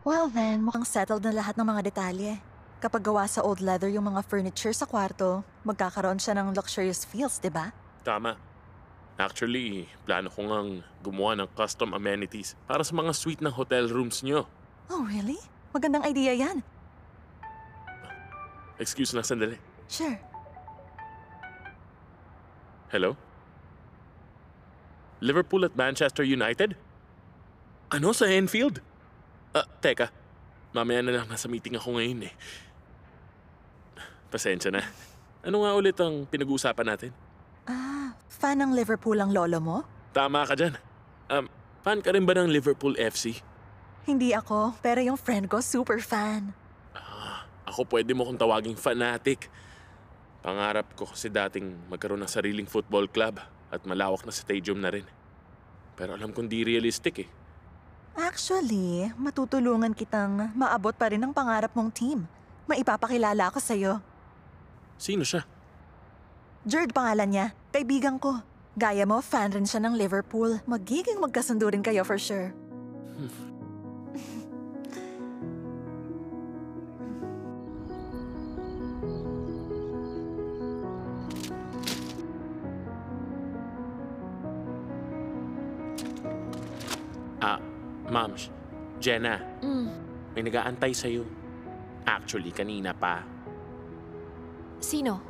Well then, mukhang settled na lahat ng mga detalye. Kapag gawa sa old leather yung mga furniture sa kwarto, magkakaroon siya ng luxurious feels, di ba? Tama. Actually, plano ko ngang gumawa ng custom amenities para sa mga suite ng hotel rooms nyo. Oh, really? Magandang idea yan. Excuse na sandali. Sure. Hello? Liverpool at Manchester United? Ano sa Enfield? Teka. Mamaya na lang, nasa meeting ako ngayon eh. Pasensya na. Ano nga ulit ang pinag-uusapan natin? Fan ng Liverpool ang lolo mo? Tama ka dyan. Fan ka rin ba ng Liverpool FC? Hindi ako, pero yung friend ko super fan. Ako pwede mo kong tawaging fanatic. Pangarap ko kasi dating magkaroon ng sariling football club at malawak na stadium na rin. Pero alam kong di realistic eh. Actually, matutulungan kitang maabot pa rin ang pangarap mong team. Maipapakilala ako sa'yo. Sino siya? Jerd pangalan niya, kaibigan ko. Gaya mo, fan rin siya ng Liverpool. Magiging magkasundo rin kayo for sure. Ma'am, Jenna. May nag-aantay sa'yo. Actually, kanina pa. Sino?